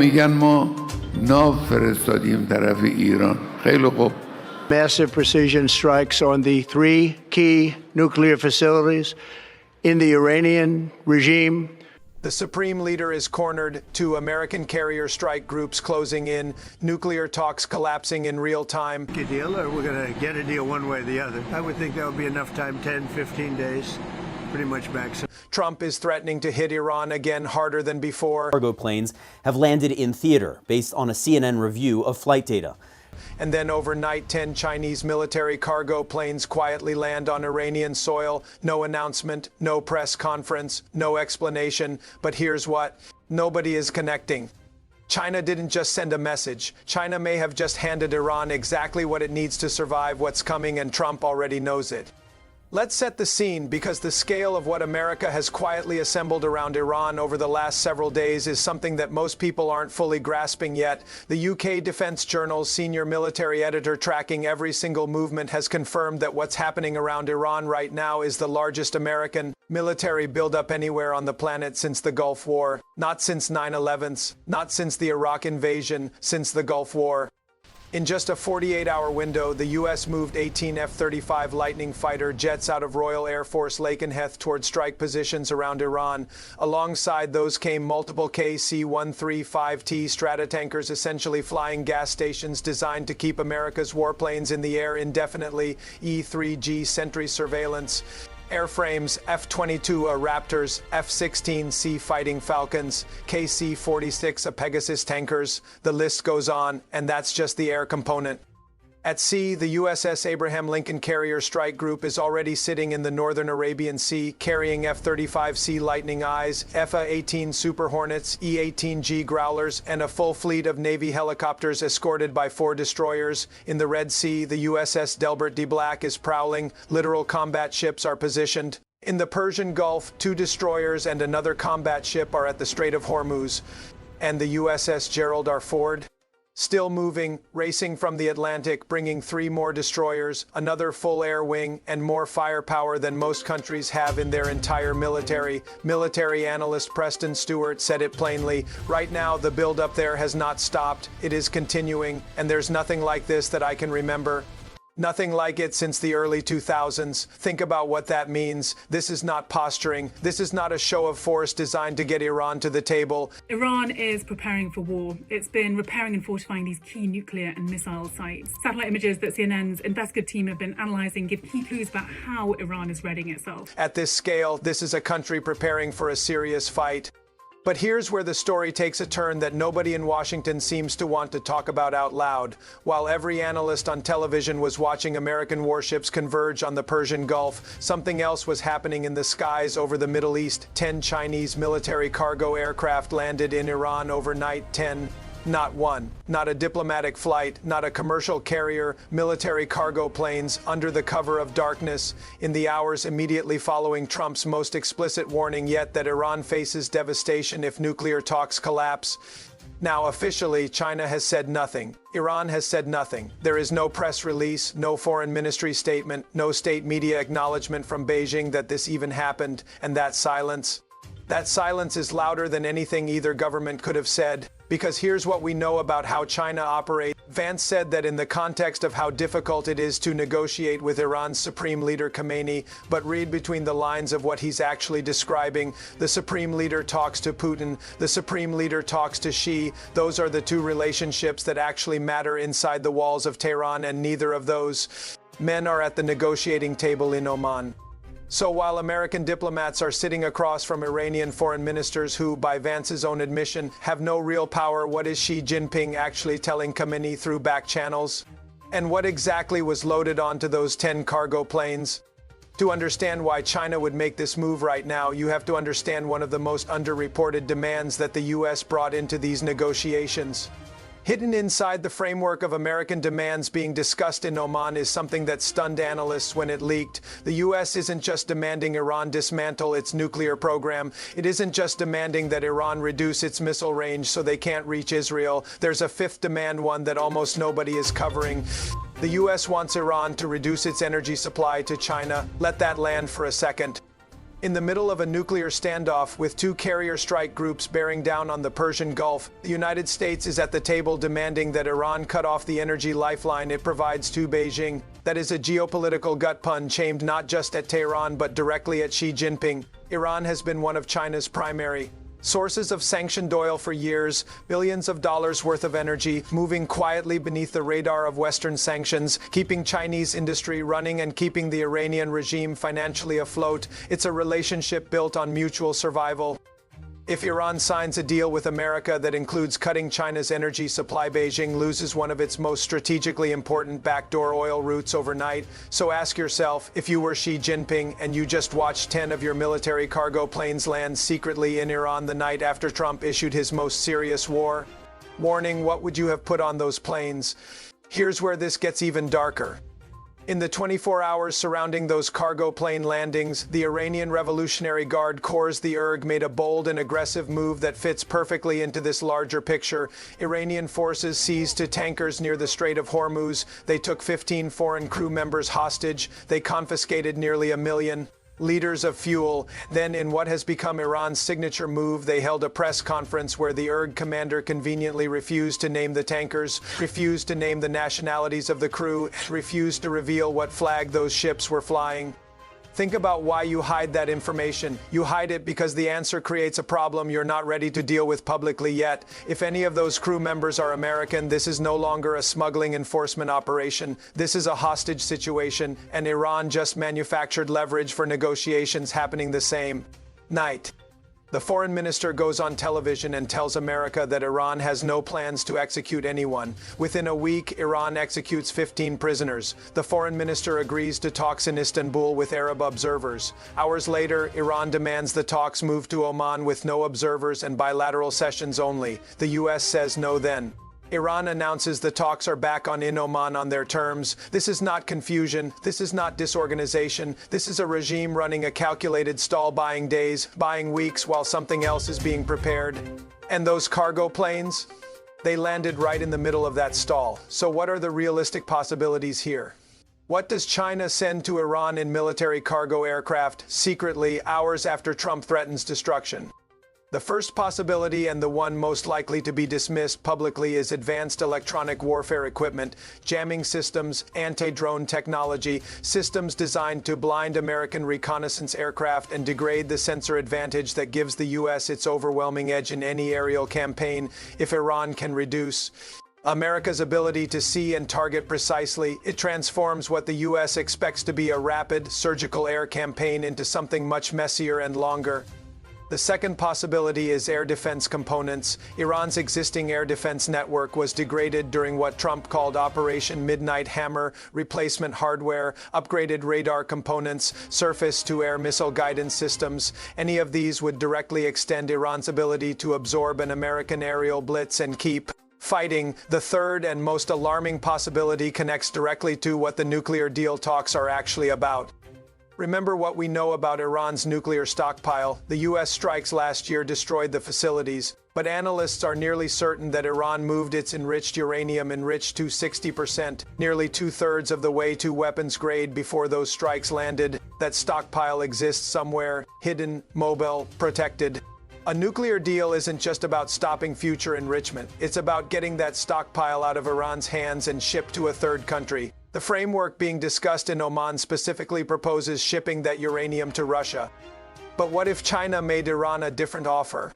میگن ما ناو فرستادیم طرف ایران. خیلی خوب. Massive precision strikes on the three key nuclear facilities in the Iranian regime. The Supreme Leader is cornered, two American carrier strike groups closing in, nuclear talks collapsing in real time. A deal, or we're going to get a deal one way or the other. I would think that would be enough time, 10, 15 days, pretty much maximum. Trump is threatening to hit Iran again harder than before. Cargo planes have landed in theater based on a CNN review of flight data. And then overnight, 10 Chinese military cargo planes quietly land on Iranian soil. No announcement, no press conference, no explanation. But here's what: nobody is connecting. China didn't just send a message. China may have just handed Iran exactly what it needs to survive what's coming, and Trump already knows it. Let's set the scene, because the scale of what America has quietly assembled around Iran over the last several days is something that most people aren't fully grasping yet. The UK Defense Journal's senior military editor, tracking every single movement, has confirmed that what's happening around Iran right now is the largest American military buildup anywhere on the planet since the Gulf War. Not since 9/11s, not since the Iraq invasion, since the Gulf War. In just a 48-hour window, the U.S. moved 18 F-35 Lightning fighter jets out of Royal Air Force Lakenheath toward strike positions around Iran. Alongside those came multiple KC-135T Stratotankers, essentially flying gas stations designed to keep America's warplanes in the air indefinitely, E-3G Sentry surveillance. Airframes, F-22 Raptors, F-16C Fighting Falcons, KC-46 Pegasus tankers. The list goes on, and that's just the air component. At sea, the USS Abraham Lincoln Carrier Strike Group is already sitting in the northern Arabian Sea, carrying F-35C Lightning Eyes, F-18 Super Hornets, E-18G Growlers, and a full fleet of Navy helicopters escorted by 4 destroyers. In the Red Sea, the USS Delbert D. Black is prowling. Literal combat ships are positioned. In the Persian Gulf, 2 destroyers and another combat ship are at the Strait of Hormuz. And the USS Gerald R. Ford? Still moving, racing from the Atlantic, bringing 3 more destroyers, another full air wing, and more firepower than most countries have in their entire military. Military analyst Preston Stewart said it plainly: right now, the buildup there has not stopped. It is continuing, and there's nothing like this that I can remember. Nothing like it since the early 2000s. Think about what that means. This is not posturing. This is not a show of force designed to get Iran to the table. Iran is preparing for war. It's been repairing and fortifying these key nuclear and missile sites. Satellite images that CNN's investigative team have been analysing give key clues about how Iran is readying itself. At this scale, this is a country preparing for a serious fight. But here's where the story takes a turn that nobody in Washington seems to want to talk about out loud. While every analyst on television was watching American warships converge on the Persian Gulf, something else was happening in the skies over the Middle East. 10 Chinese military cargo aircraft landed in Iran overnight. 10. Not one, not a diplomatic flight, not a commercial carrier, military cargo planes under the cover of darkness in the hours immediately following Trump's most explicit warning yet that Iran faces devastation if nuclear talks collapse. Now, officially, China has said nothing. Iran has said nothing. There is no press release, no foreign ministry statement, no state media acknowledgement from Beijing that this even happened, and that silence is louder than anything either government could have said. Because here's what we know about how China operates. Vance said that in the context of how difficult it is to negotiate with Iran's Supreme Leader Khamenei, but read between the lines of what he's actually describing. The Supreme Leader talks to Putin, the Supreme Leader talks to Xi. Those are the 2 relationships that actually matter inside the walls of Tehran, and neither of those men are at the negotiating table in Oman. So while American diplomats are sitting across from Iranian foreign ministers who, by Vance's own admission, have no real power, what is Xi Jinping actually telling Khamenei through back channels? And what exactly was loaded onto those 10 cargo planes? To understand why China would make this move right now, you have to understand one of the most underreported demands that the U.S. brought into these negotiations. Hidden inside the framework of American demands being discussed in Oman is something that stunned analysts when it leaked. The U.S. isn't just demanding Iran dismantle its nuclear program. It isn't just demanding that Iran reduce its missile range so they can't reach Israel. There's a 5th demand, one that almost nobody is covering. The U.S. wants Iran to reduce its energy supply to China. Let that land for a second. In the middle of a nuclear standoff with two carrier strike groups bearing down on the Persian Gulf, the United States is at the table demanding that Iran cut off the energy lifeline it provides to Beijing. That is a geopolitical gut punch aimed not just at Tehran but directly at Xi Jinping. Iran has been one of China's primary sources of sanctioned oil for years, billions of dollars worth of energy, moving quietly beneath the radar of Western sanctions, keeping Chinese industry running and keeping the Iranian regime financially afloat. It's a relationship built on mutual survival. If Iran signs a deal with America that includes cutting China's energy supply, Beijing loses one of its most strategically important backdoor oil routes overnight. So ask yourself, if you were Xi Jinping and you just watched 10 of your military cargo planes land secretly in Iran the night after Trump issued his most serious war warning, what would you have put on those planes? Here's where this gets even darker. In the 24 hours surrounding those cargo plane landings, the Iranian Revolutionary Guard Corps, the IRG, made a bold and aggressive move that fits perfectly into this larger picture. Iranian forces seized two tankers near the Strait of Hormuz. They took 15 foreign crew members hostage. They confiscated nearly 1 million liters of fuel. Then, in what has become Iran's signature move, they held a press conference where the IRG commander conveniently refused to name the tankers, refused to name the nationalities of the crew, refused to reveal what flag those ships were flying. Think about why you hide that information. You hide it because the answer creates a problem you're not ready to deal with publicly yet. If any of those crew members are American, this is no longer a smuggling enforcement operation. This is a hostage situation, and Iran just manufactured leverage for negotiations happening the same night. The foreign minister goes on television and tells America that Iran has no plans to execute anyone. Within a week, Iran executes 15 prisoners. The foreign minister agrees to talks in Istanbul with Arab observers. Hours later, Iran demands the talks move to Oman with no observers and bilateral sessions only. The U.S. says no then. Iran announces the talks are back in Oman on their terms. This is not confusion. This is not disorganization. This is a regime running a calculated stall, buying days, buying weeks while something else is being prepared. And those cargo planes? They landed right in the middle of that stall. So what are the realistic possibilities here? What does China send to Iran in military cargo aircraft secretly hours after Trump threatens destruction? The first possibility, and the one most likely to be dismissed publicly, is advanced electronic warfare equipment, jamming systems, anti-drone technology, systems designed to blind American reconnaissance aircraft and degrade the sensor advantage that gives the U.S. its overwhelming edge in any aerial campaign. If Iran can reduce America's ability to see and target precisely, it transforms what the U.S. expects to be a rapid, surgical air campaign into something much messier and longer. The second possibility is air defense components. Iran's existing air defense network was degraded during what Trump called Operation Midnight Hammer, replacement hardware, upgraded radar components, surface-to-air missile guidance systems. Any of these would directly extend Iran's ability to absorb an American aerial blitz and keep fighting. The third and most alarming possibility connects directly to what the nuclear deal talks are actually about. Remember what we know about Iran's nuclear stockpile. The U.S. strikes last year destroyed the facilities, but analysts are nearly certain that Iran moved its enriched uranium enriched to 60%, nearly two-thirds of the way to weapons grade before those strikes landed. That stockpile exists somewhere, hidden, mobile, protected. A nuclear deal isn't just about stopping future enrichment. It's about getting that stockpile out of Iran's hands and shipped to a third country. The framework being discussed in Oman specifically proposes shipping that uranium to Russia. But what if China made Iran a different offer?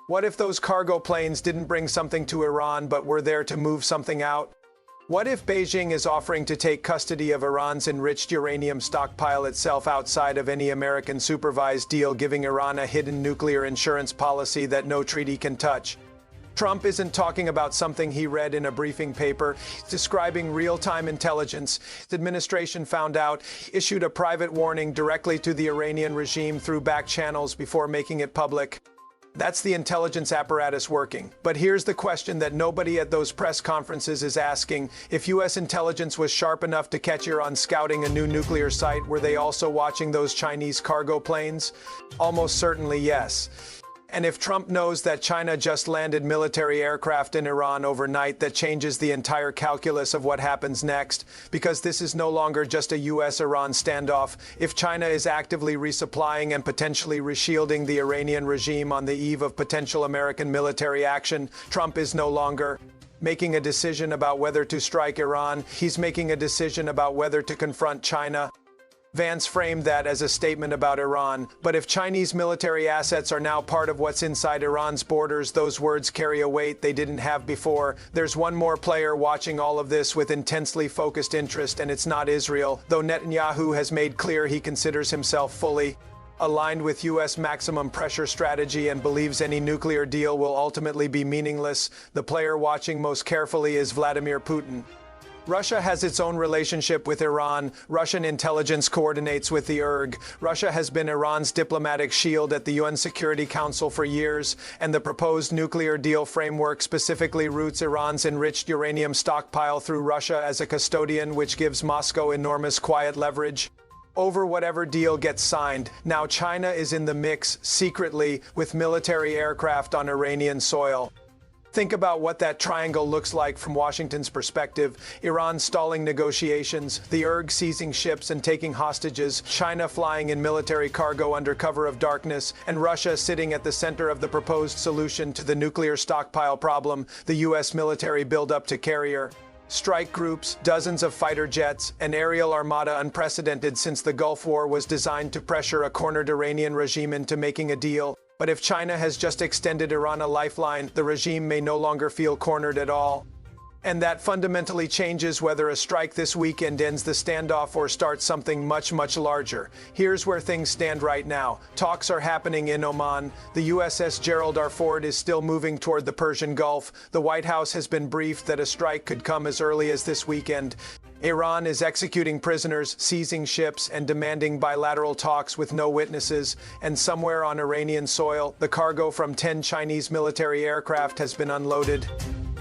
What if those cargo planes didn't bring something to Iran but were there to move something out? What if Beijing is offering to take custody of Iran's enriched uranium stockpile itself outside of any American supervised deal, giving Iran a hidden nuclear insurance policy that no treaty can touch? Trump isn't talking about something he read in a briefing paper. He's describing real-time intelligence. His administration found out, issued a private warning directly to the Iranian regime through back channels before making it public. That's the intelligence apparatus working. But here's the question that nobody at those press conferences is asking. If U.S. intelligence was sharp enough to catch Iran scouting a new nuclear site, were they also watching those Chinese cargo planes? Almost certainly yes. And if Trump knows that China just landed military aircraft in Iran overnight, that changes the entire calculus of what happens next, because this is no longer just a U.S.-Iran standoff. If China is actively resupplying and potentially reshielding the Iranian regime on the eve of potential American military action, Trump is no longer making a decision about whether to strike Iran. He's making a decision about whether to confront China. Vance framed that as a statement about Iran. But if Chinese military assets are now part of what's inside Iran's borders, those words carry a weight they didn't have before. There's one more player watching all of this with intensely focused interest, and it's not Israel, though Netanyahu has made clear he considers himself fully aligned with U.S. maximum pressure strategy and believes any nuclear deal will ultimately be meaningless. The player watching most carefully is Vladimir Putin. Russia has its own relationship with Iran. Russian intelligence coordinates with the URG. Russia has been Iran's diplomatic shield at the UN Security Council for years, and the proposed nuclear deal framework specifically routes Iran's enriched uranium stockpile through Russia as a custodian, which gives Moscow enormous quiet leverage over whatever deal gets signed. Now China is in the mix secretly with military aircraft on Iranian soil. Think about what that triangle looks like from Washington's perspective. Iran stalling negotiations, the URG seizing ships and taking hostages, China flying in military cargo under cover of darkness, and Russia sitting at the center of the proposed solution to the nuclear stockpile problem, the U.S. military buildup to carrier strike groups, dozens of fighter jets, an aerial armada unprecedented since the Gulf War was designed to pressure a cornered Iranian regime into making a deal. But if China has just extended Iran a lifeline, the regime may no longer feel cornered at all. And that fundamentally changes whether a strike this weekend ends the standoff or starts something much, much larger. Here's where things stand right now. Talks are happening in Oman. The USS Gerald R. Ford is still moving toward the Persian Gulf. The White House has been briefed that a strike could come as early as this weekend. Iran is executing prisoners, seizing ships, and demanding bilateral talks with no witnesses. And somewhere on Iranian soil, the cargo from 10 Chinese military aircraft has been unloaded.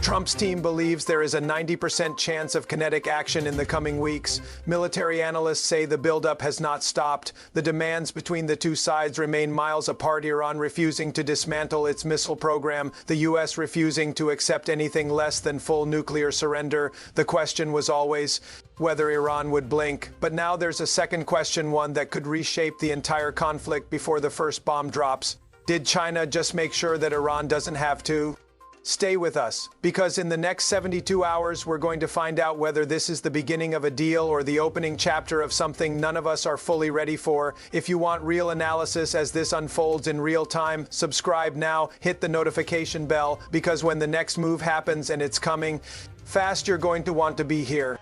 Trump's team believes there is a 90% chance of kinetic action in the coming weeks. Military analysts say the buildup has not stopped. The demands between the two sides remain miles apart, Iran refusing to dismantle its missile program, the U.S. refusing to accept anything less than full nuclear surrender. The question was always whether Iran would blink. But now there's a second question, one that could reshape the entire conflict before the first bomb drops. Did China just make sure that Iran doesn't have to? Stay with us, because in the next 72 hours, we're going to find out whether this is the beginning of a deal or the opening chapter of something none of us are fully ready for. If you want real analysis as this unfolds in real time, subscribe now, hit the notification bell, because when the next move happens, and it's coming fast, you're going to want to be here.